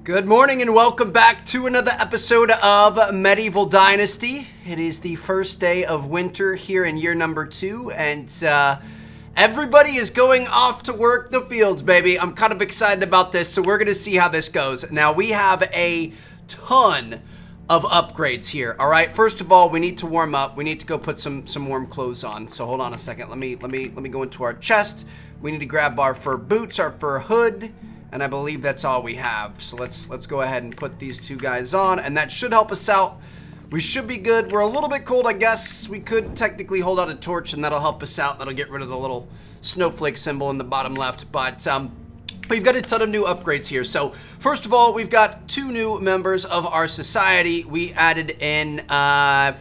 Good morning and welcome back to another episode of Medieval Dynasty. It is the first day of winter here in year number 2, and everybody is going off to work the fields, baby. I'm kind of excited about this, so we're going to see how this goes. Now, we have a ton of upgrades here, all right? First of all, we need to warm up. We need to go put some warm clothes on. So hold on a second. Let me go into our chest. We need to grab our fur boots, our fur hood, and I believe that's all we have. So let's go ahead and put these two guys on, and that should help us out. We should be good. We're a little bit cold, I guess. We could technically hold out a torch, and that'll help us out. That'll get rid of the little snowflake symbol in the bottom left. But we've got a ton of new upgrades here. So first of all, we've got 2 new members of our society. We added in,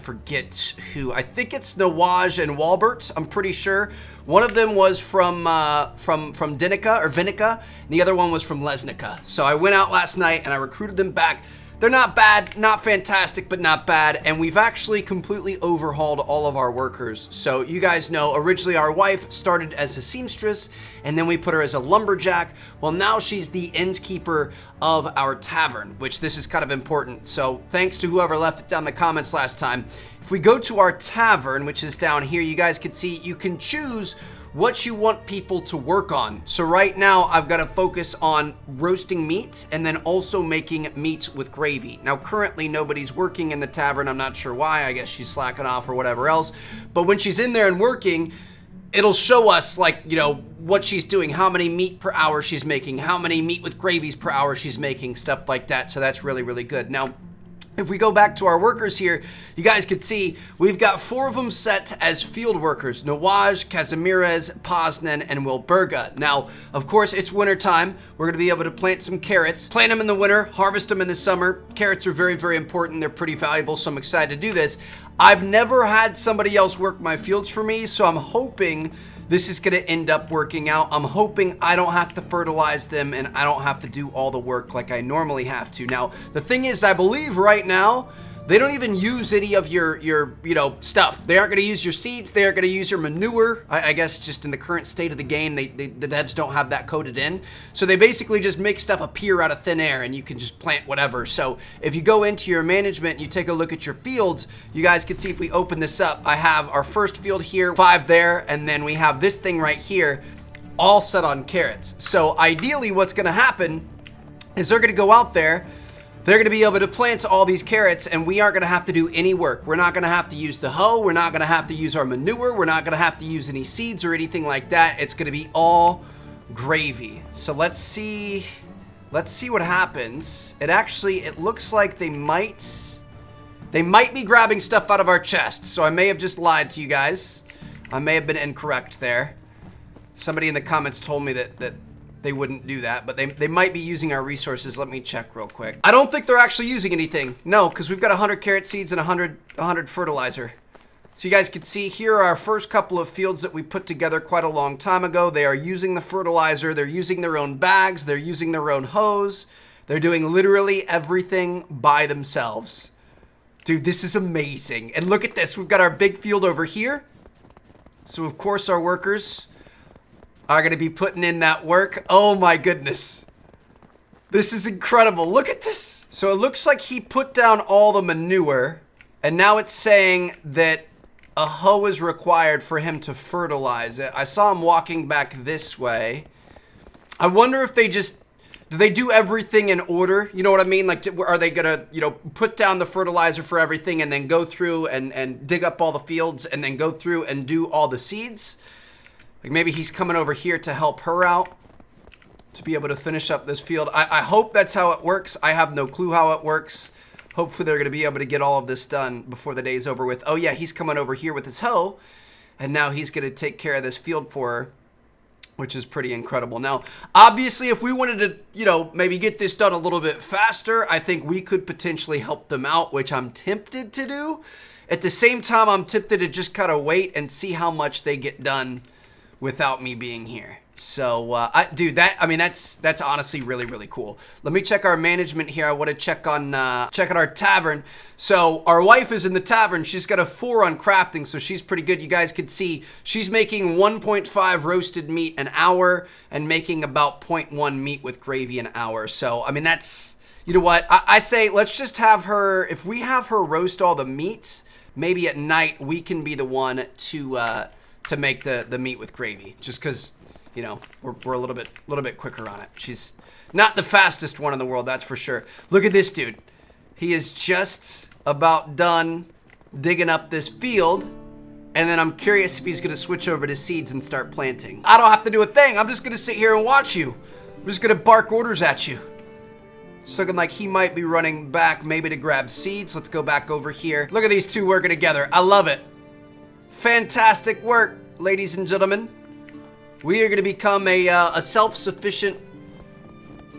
forget who. I think it's Nawaj and Walbert. I'm pretty sure. One of them was from Dinica or Vinica, and the other one was from Lesnica. So I went out last night and I recruited them back. They're not bad, not fantastic, but not bad. And we've actually completely overhauled all of our workers. So you guys know, originally our wife started as a seamstress, and then we put her as a lumberjack. Well, now she's the innkeeper of our tavern, which this is kind of important. So thanks to whoever left it down in the comments last time. If we go to our tavern, which is down here, you guys can see you can choose what you want people to work on. So right now I've got to focus on roasting meat and then also making meat with gravy. Now currently nobody's working in the tavern. I'm not sure why. I guess she's slacking off or whatever else. But when she's in there and working, it'll show us, like, you know, what she's doing, how many meat per hour she's making, how many meat with gravies per hour she's making, stuff like that. So that's really, really good. Now, if we go back to our workers here, you guys can see we've got 4 of them set as field workers: Nawaj, Kazimierz, Poznan, and Wilburga. Now, of course, it's winter time. We're going to be able to plant some carrots. Plant them in the winter, harvest them in the summer. Carrots are very, very important. They're pretty valuable, so I'm excited to do this. I've never had somebody else work my fields for me, so I'm hoping this is going to end up working out. I'm hoping I don't have to fertilize them and I don't have to do all the work like I normally have to. Now, the thing is, I believe right now, they don't even use any of your you know, stuff. They aren't going to use your seeds. They aren't going to use your manure. I guess just in the current state of the game, the devs don't have that coded in. So they basically just make stuff appear out of thin air and you can just plant whatever. So if you go into your management and you take a look at your fields, you guys can see if we open this up, I have our first field here, 5 there, and then we have this thing right here, all set on carrots. So ideally what's going to happen is they're going to go out there, they're going to be able to plant all these carrots, and we aren't going to have to do any work. We're not going to have to use the hoe. We're not going to have to use our manure. We're not going to have to use any seeds or anything like that. It's going to be all gravy. So let's see what happens. It looks like they might be grabbing stuff out of our chest. So I may have just lied to you guys. I may have been incorrect there. Somebody in the comments told me that they wouldn't do that, but they might be using our resources. Let me check real quick. I don't think they're actually using anything. No, because we've got 100 carrot seeds and 100 fertilizer. So you guys can see here are our first couple of fields that we put together quite a long time ago. They are using the fertilizer. They're using their own bags. They're using their own hose. They're doing literally everything by themselves. Dude, this is amazing. And look at this. We've got our big field over here. So of course our workers are going to be putting in that work. Oh my goodness. This is incredible. Look at this. So it looks like he put down all the manure, and now it's saying that a hoe is required for him to fertilize it. I saw him walking back this way. I wonder if do they do everything in order? You know what I mean? Like, are they going to, you know, put down the fertilizer for everything and then go through and dig up all the fields and then go through and do all the seeds? Like maybe he's coming over here to help her out to be able to finish up this field. I hope that's how it works. I have no clue how it works. Hopefully they're going to be able to get all of this done before the day's over with. Oh yeah, he's coming over here with his hoe, and now he's going to take care of this field for her, which is pretty incredible. Now, obviously, if we wanted to, you know, maybe get this done a little bit faster, I think we could potentially help them out, which I'm tempted to do. At the same time, I'm tempted to just kind of wait and see how much they get done without me being here. So, dude, that's honestly really, really cool. Let me check our management here. I want to check on our tavern. So our wife is in the tavern. She's got a 4 on crafting, so she's pretty good. You guys can see she's making 1.5 roasted meat an hour and making about 0.1 meat with gravy an hour. So, I mean, that's, You know what? I say let's just have her, if we have her roast all the meat, maybe at night we can be the one to make the meat with gravy. Just because, you know, we're a little bit quicker on it. She's not the fastest one in the world, that's for sure. Look at this dude. He is just about done digging up this field. And then I'm curious if he's going to switch over to seeds and start planting. I don't have to do a thing. I'm just going to sit here and watch you. I'm just going to bark orders at you. It's looking like he might be running back maybe to grab seeds. Let's go back over here. Look at these two working together. I love it. Fantastic work, ladies and gentlemen. We are going to become a self-sufficient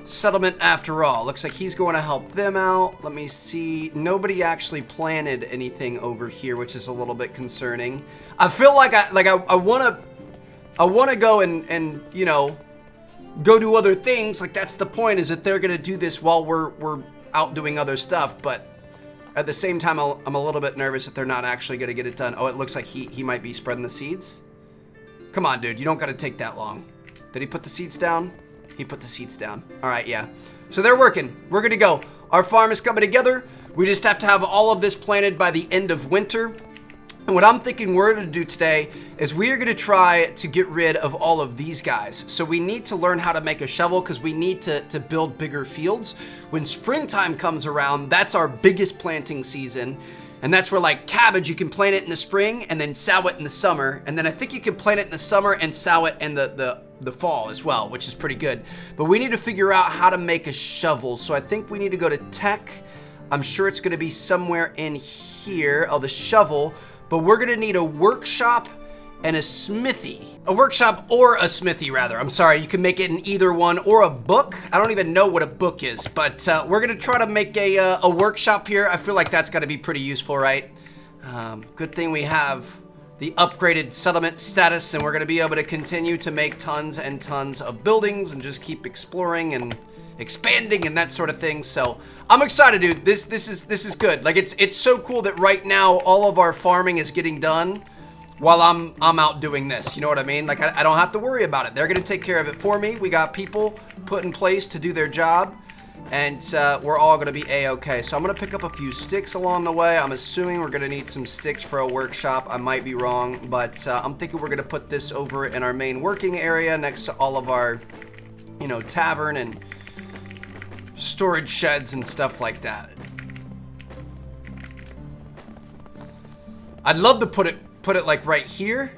settlement after all. Looks like he's going to help them out. Let me see. Nobody actually planted anything over here, which is a little bit concerning. I feel like I want to go and you know, go do other things. Like, that's the point, is that they're going to do this while we're out doing other stuff. But at the same time, I'm a little bit nervous that they're not actually going to get it done. Oh, it looks like he might be spreading the seeds. Come on, dude. You don't got to take that long. Did he put the seeds down? He put the seeds down. All right, yeah. So they're working. We're going to go. Our farm is coming together. We just have to have all of this planted by the end of winter. And what I'm thinking we're going to do today is we are going to try to get rid of all of these guys. So we need to learn how to make a shovel because we need to build bigger fields. When springtime comes around, that's our biggest planting season. And that's where, like, cabbage, you can plant it in the spring and then sow it in the summer. And then I think you can plant it in the summer and sow it in the fall as well, which is pretty good. But we need to figure out how to make a shovel. So I think we need to go to tech. I'm sure it's going to be somewhere in here. Oh, the shovel. But we're going to need a workshop and a smithy. A workshop or a smithy, rather. I'm sorry, you can make it in either one, or a book. I don't even know what a book is, but we're going to try to make a workshop here. I feel like that's got to be pretty useful, right? Good thing we have the upgraded settlement status, and we're going to be able to continue to make tons and tons of buildings and just keep exploring and expanding and that sort of thing. So I'm excited, dude. This is good. Like, it's so cool that right now all of our farming is getting done while I'm out doing this. You know what I mean? Like, I don't have to worry about it. They're gonna take care of it for me. We got people put in place to do their job, and we're all gonna be a-okay. So I'm gonna pick up a few sticks along the way. I'm assuming we're gonna need some sticks for a workshop. I might be wrong, but I'm thinking we're gonna put this over in our main working area next to all of our, you know, tavern and storage sheds and stuff like that. I'd love to put it like right here.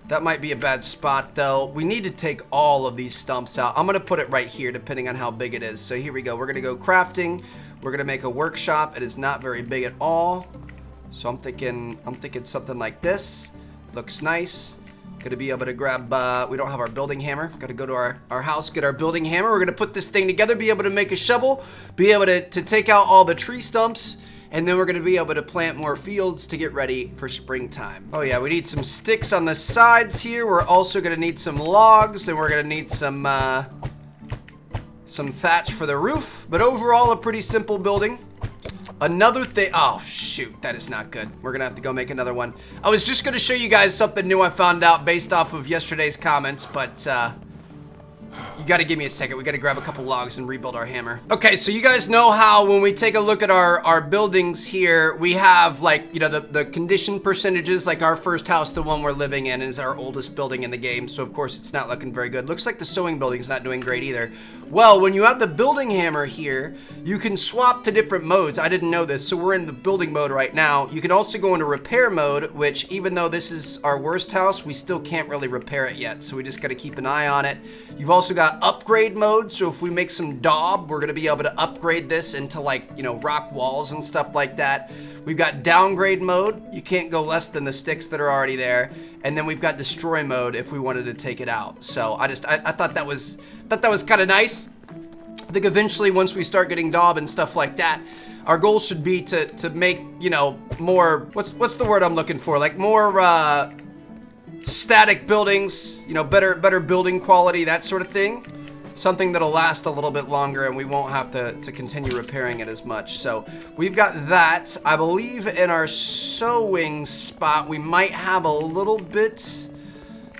That might be a bad spot though. We need to take all of these stumps out. I'm gonna put it right here depending on how big it is. So here we go. We're gonna go crafting. We're gonna make a workshop. It is not very big at all. So I'm thinking something like this. Looks nice. Gonna be able to grab, we don't have our building hammer. Gotta go to our house, get our building hammer. We're gonna put this thing together, be able to make a shovel, be able to take out all the tree stumps, and then we're gonna be able to plant more fields to get ready for springtime. Oh yeah, we need some sticks on the sides here. We're also gonna need some logs, and we're gonna need some thatch for the roof. But overall, a pretty simple building. Another thing, oh shoot, that is not good. We're gonna have to go make another one. I was just gonna show you guys something new I found out based off of yesterday's comments, but you gotta give me a second. We gotta grab a couple logs and rebuild our hammer. Okay, so you guys know how when we take a look at our buildings here, we have, like, you know, the condition percentages. Like our first house, the one we're living in, is our oldest building in the game, so of course it's not looking very good. Looks like the sewing building's not doing great either. Well, when you have the building hammer here, you can swap to different modes. I didn't know this, so we're in the building mode right now. You can also go into repair mode, which, even though this is our worst house, we still can't really repair it yet, so we just gotta keep an eye on it. You've also got upgrade mode, so if we make some daub, we're gonna be able to upgrade this into, like, you know, rock walls and stuff like that. We've got downgrade mode. You can't go less than the sticks that are already there. And then we've got destroy mode if we wanted to take it out. So I thought that was kind of nice. I think eventually, once we start getting daub and stuff like that, our goal should be to make, you know, more, what's the word I'm looking for? Like more static buildings, you know, better building quality, that sort of thing. Something that'll last a little bit longer, and we won't have to continue repairing it as much. So we've got that. I believe in our sewing spot, we might have a little bit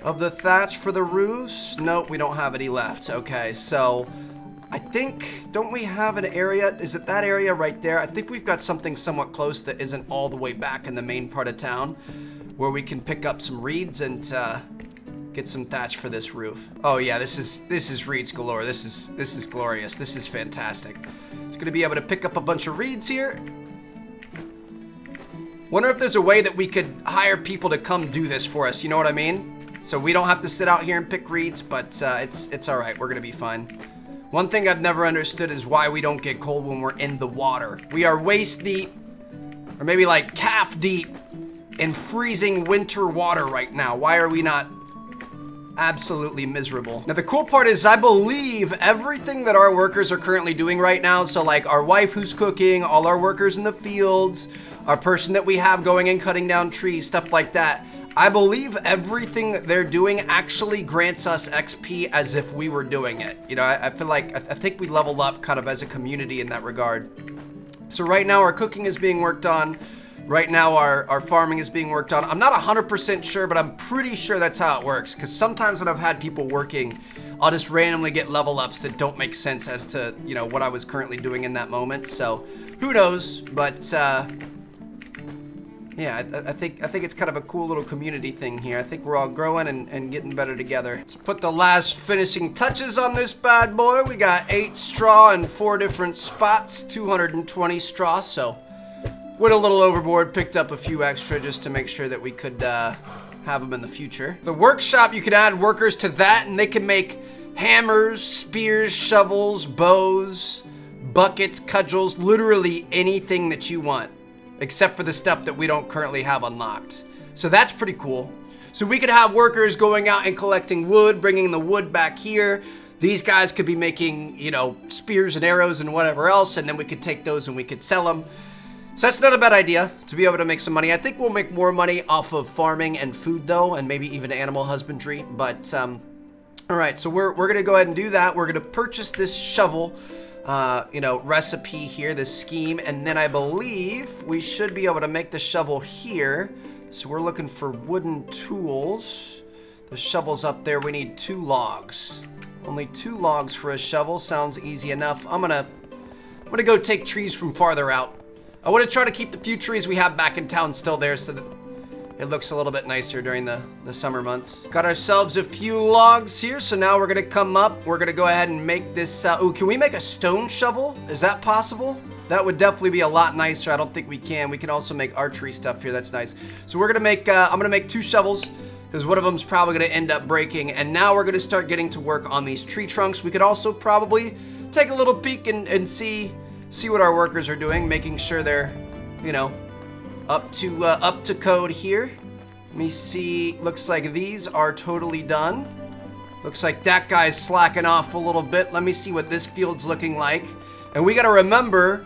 of the thatch for the roofs. Nope, we don't have any left. Okay, so I think, don't we have an area? Is it that area right there? I think we've got something somewhat close that isn't all the way back in the main part of town where we can pick up some reeds and get some thatch for this roof. Oh yeah, this is reeds galore. This is glorious. This is fantastic. Just gonna be able to pick up a bunch of reeds here. Wonder if there's a way that we could hire people to come do this for us, you know what I mean? So we don't have to sit out here and pick reeds, but it's all right. We're gonna be fine. One thing I've never understood is why we don't get cold when we're in the water. We are waist deep, or maybe like calf deep, in freezing winter water right now. Why are we not absolutely miserable? Now the cool part is I believe everything that our workers are currently doing right now, so like our wife who's cooking, all our workers in the fields, our person that we have going and cutting down trees, stuff like that, I believe everything that they're doing actually grants us XP as if we were doing it. You know, I feel like, I think we level up kind of as a community in that regard. So right now our cooking is being worked on. Right now our farming is being worked on. I'm not 100% sure, but I'm pretty sure that's how it works. Because sometimes when I've had people working, I'll just randomly get level ups that don't make sense as to, you know, what I was currently doing in that moment. So who knows, but yeah, I think it's kind of a cool little community thing here. I think we're all growing and getting better together. Let's put the last finishing touches on this bad boy. We got 8 straw in 4 different spots, 220 straw. So went a little overboard, picked up a few extra just to make sure that we could have them in the future. The workshop, you can add workers to that and they can make hammers, spears, shovels, bows, buckets, cudgels, literally anything that you want, except for the stuff that we don't currently have unlocked. So that's pretty cool. So we could have workers going out and collecting wood, bringing the wood back here. These guys could be making, you know, spears and arrows and whatever else, and then we could take those and we could sell them. So that's not a bad idea, to be able to make some money. I think we'll make more money off of farming and food though, and maybe even animal husbandry. But, all right, so we're gonna go ahead and do that. We're gonna purchase this shovel, you know, recipe here, this scheme, and then I believe we should be able to make the shovel here. So we're looking for wooden tools. The shovel's up there. We need 2 logs. Only 2 logs for a shovel. Sounds easy enough. I'm gonna go take trees from farther out. I want to try to keep the few trees we have back in town still there so that it looks a little bit nicer during the summer months. Got ourselves a few logs here, so now we're gonna come up. We're gonna go ahead and make this, ooh, can we make a stone shovel? Is that possible? That would definitely be a lot nicer. I don't think we can. We can also make archery stuff here, that's nice. So we're gonna make, I'm gonna make 2 shovels, because one of them's probably gonna end up breaking, and now we're gonna start getting to work on these tree trunks. We could also probably take a little peek and see what our workers are doing, making sure they're, you know, up to code here. Let me see. Looks like these are totally done. Looks like that guy's slacking off a little bit. Let me see what this field's looking like. And we got to remember,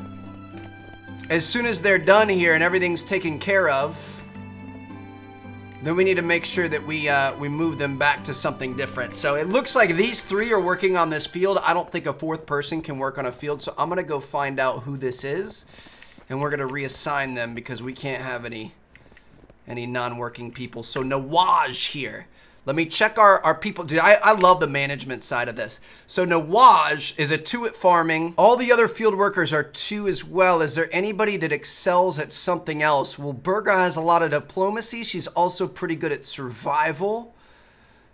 as soon as they're done here and everything's taken care of, then we need to make sure that we move them back to something different. So it looks like these 3 are working on this field. I don't think a 4th person can work on a field, so I'm gonna go find out who this is, and we're gonna reassign them because we can't have any non-working people. So Nawaj here. Let me check our people. Dude, I love the management side of this. So Nawaj is a 2 at farming. All the other field workers are 2 as well. Is there anybody that excels at something else? Well, Berga has a lot of diplomacy. She's also pretty good at survival.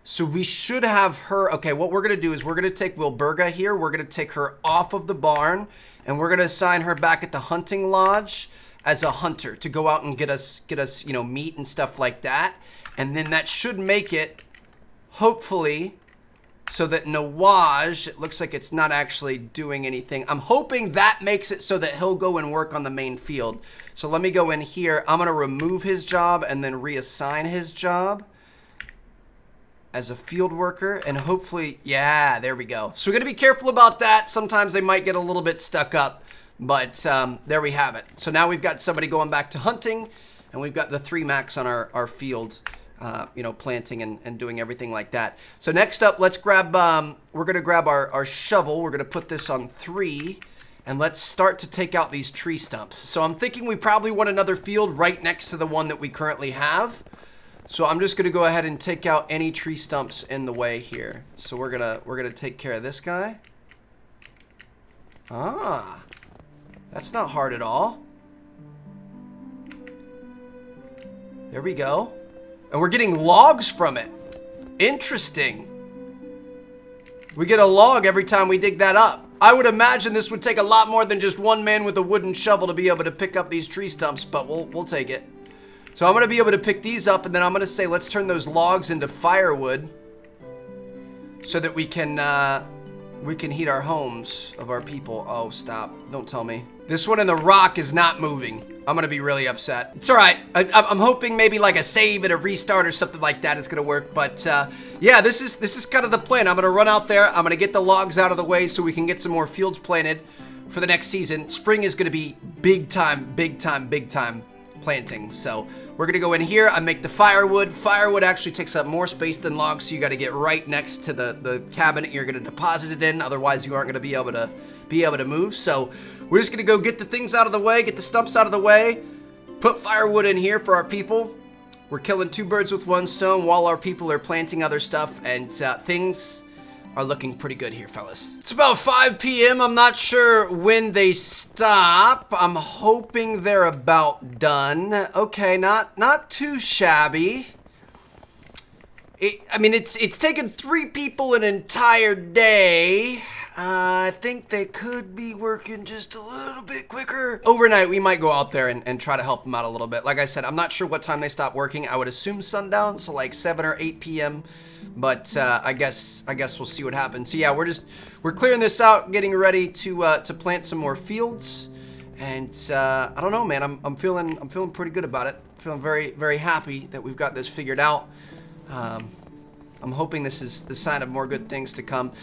So we should have her. Okay, what we're going to do is we're going to take Wilburga here. We're going to take her off of the barn, and we're going to assign her back at the hunting lodge as a hunter to go out and get us, you know, meat and stuff like that. And then that should make it, hopefully, so that Nawaj, it looks like it's not actually doing anything. I'm hoping that makes it so that he'll go and work on the main field. So let me go in here. I'm going to remove his job and then reassign his job as a field worker. And hopefully, yeah, there we go. So we're going to be careful about that. Sometimes they might get a little bit stuck up. But there we have it. So now we've got somebody going back to hunting. And we've got the 3 max on our field. You know, planting and doing everything like that. So next up, let's grab, we're going to grab our shovel. We're going to put this on 3, and let's start to take out these tree stumps. So I'm thinking we probably want another field right next to the one that we currently have. So I'm just going to go ahead and take out any tree stumps in the way here. So we're gonna take care of this guy. Ah, that's not hard at all. There we go. And we're getting logs from it. Interesting. We get a log every time we dig that up. I would imagine this would take a lot more than just one man with a wooden shovel to be able to pick up these tree stumps, but we'll take it. So I'm going to be able to pick these up, and then I'm going to say let's turn those logs into firewood so that we can heat our homes of our people. Oh, stop. Don't tell me. This one in the rock is not moving. I'm going to be really upset. It's all right. I'm hoping maybe like a save and a restart or something like that is going to work. But yeah, this is kind of the plan. I'm going to run out there. I'm going to get the logs out of the way so we can get some more fields planted for the next season. Spring is going to be big time planting. So we're going to go in here. I make the firewood. Firewood actually takes up more space than logs, so you got to get right next to the cabinet you're going to deposit it in. Otherwise, you aren't going to be able to move. So we're just going to go get the things out of the way, get the stumps out of the way, put firewood in here for our people. We're killing two birds with one stone while our people are planting other stuff, and things are looking pretty good here, fellas. It's about 5 p.m. I'm not sure when they stop. I'm hoping they're about done. Okay, not too shabby. I mean, it's taken 3 people an entire day. I think they could be working just a little bit quicker. Overnight, we might go out there and try to help them out a little bit. Like I said, I'm not sure what time they stop working. I would assume sundown, so like 7 or 8 p.m. But I guess we'll see what happens. So yeah, we're clearing this out, getting ready to plant some more fields. And I don't know, man. I'm feeling pretty good about it. Feeling very, very happy that we've got this figured out. I'm hoping this is the sign of more good things to come.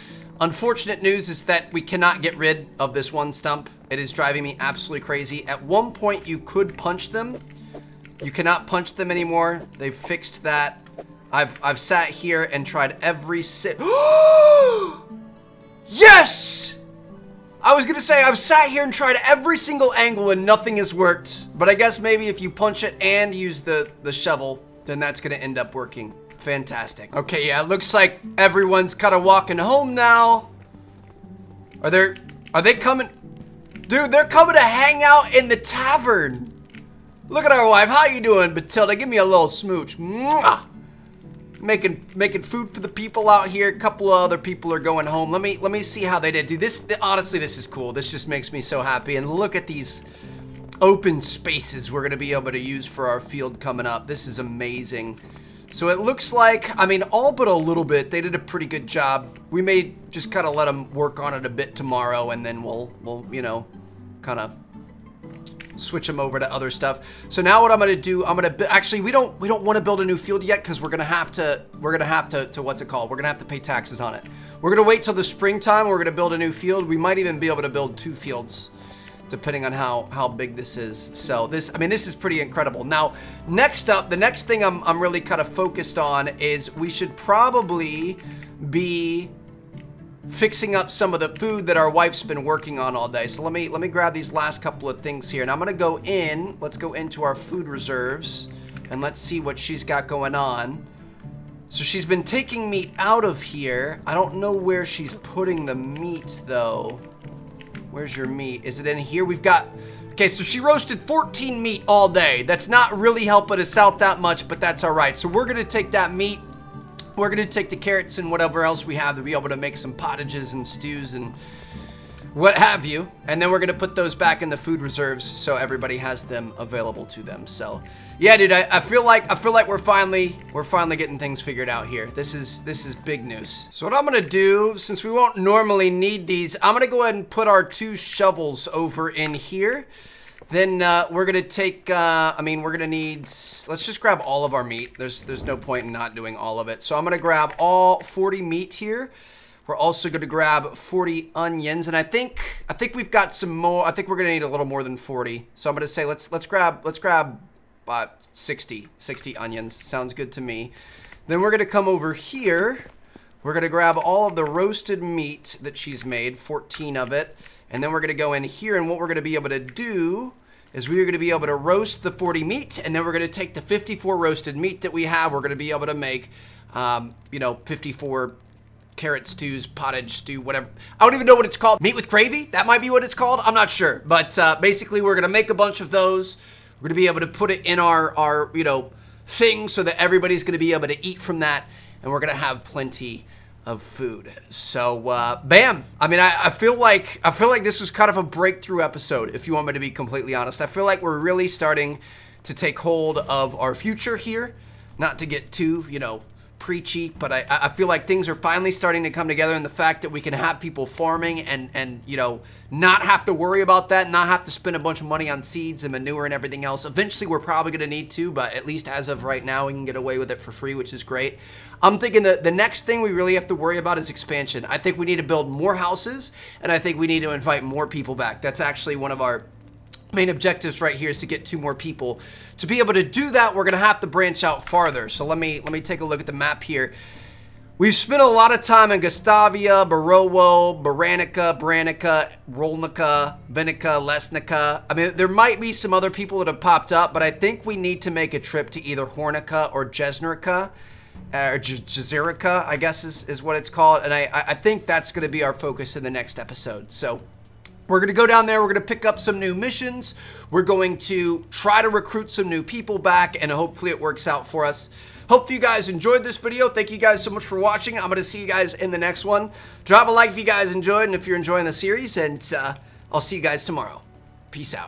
Unfortunate news is that we cannot get rid of this one stump. It is driving me absolutely crazy. At one point, you could punch them. You cannot punch them anymore. They've fixed that. I've sat here and tried every Yes! I was gonna say I've sat here and tried every single angle and nothing has worked. But I guess maybe if you punch it and use the shovel, then that's gonna end up working. Fantastic. Okay, yeah, it looks like everyone's kind of walking home now. Are they coming? Dude, they're coming to hang out in the tavern. Look at our wife. How you doing, Batilda? Give me a little smooch. Mwah! Making food for the people out here. A couple of other people are going home. Let me see how they did. Dude, honestly, this is cool. This just makes me so happy. And look at these open spaces we're gonna be able to use for our field coming up. This is amazing. So it looks like, I mean, all but a little bit, they did a pretty good job. We may just kind of let them work on it a bit tomorrow, and then we'll you know, kind of switch them over to other stuff. So now what I'm gonna do, actually we don't want to build a new field yet because we're gonna have to what's it called? We're gonna have to pay taxes on it. We're gonna wait till the springtime. We're gonna build a new field. We might even be able to build 2 fields, depending on how big this is. So this is pretty incredible. Now, next up, the next thing I'm really kind of focused on is we should probably be fixing up some of the food that our wife's been working on all day. So let me grab these last couple of things here, and I'm gonna go in. Let's go into our food reserves and let's see what she's got going on. So she's been taking meat out of here. I don't know where she's putting the meat though. Where's your meat? Is it in here? We've got, okay, so she roasted 14 meat all day. That's not really helping us out that much, but that's all right. So we're gonna take that meat, we're gonna take the carrots and whatever else we have to be able to make some pottages and stews and what have you. And then we're gonna put those back in the food reserves so everybody has them available to them. So yeah, dude, I feel like we're finally getting things figured out here. This is big news. So what I'm gonna do, since we won't normally need these, I'm gonna go ahead and put our 2 shovels over in here. Then we're gonna take, we're gonna need, let's just grab all of our meat. There's no point in not doing all of it. So I'm gonna grab all 40 meat here. We're also gonna grab 40 onions, and I think we've got some more. I think we're gonna need a little more than 40. So I'm gonna say let's grab 60 onions. Sounds good to me. Then we're gonna come over here. We're gonna grab all of the roasted meat that she's made, 14 of it, and then we're gonna go in here, and what we're gonna be able to do is we're gonna be able to roast the 40 meat, and then we're gonna take the 54 roasted meat that we have. We're gonna be able to make, 54 carrot stews, pottage stew, whatever. I don't even know what it's called. Meat with gravy? That might be what it's called. I'm not sure. But basically, we're going to make a bunch of those. We're going to be able to put it in our thing so that everybody's going to be able to eat from that. And we're going to have plenty of food. So, bam. I mean, I feel like this was kind of a breakthrough episode, if you want me to be completely honest. I feel like we're really starting to take hold of our future here. Not to get too, preachy, but I feel like things are finally starting to come together, and the fact that we can have people farming and not have to worry about that, not have to spend a bunch of money on seeds and manure and everything else. Eventually we're probably going to need to, but at least as of right now we can get away with it for free, which is great. I'm thinking that the next thing we really have to worry about is expansion. I think we need to build more houses, and I think we need to invite more people back. That's actually one of our main objectives right here, is to get 2 more people. To be able to do that, we're going to have to branch out farther. So let me take a look at the map here. We've spent a lot of time in Gustavia, Barowo, Baranica, Branica, Rolnica, Vinica, Lesnica. I mean, there might be some other people that have popped up, but I think we need to make a trip to either Hornica or Jesnerica, or Jezerica, I guess is what it's called. And I think that's going to be our focus in the next episode. So we're going to go down there. We're going to pick up some new missions. We're going to try to recruit some new people back, and hopefully it works out for us. Hope you guys enjoyed this video. Thank you guys so much for watching. I'm going to see you guys in the next one. Drop a like if you guys enjoyed and if you're enjoying the series, and I'll see you guys tomorrow. Peace out.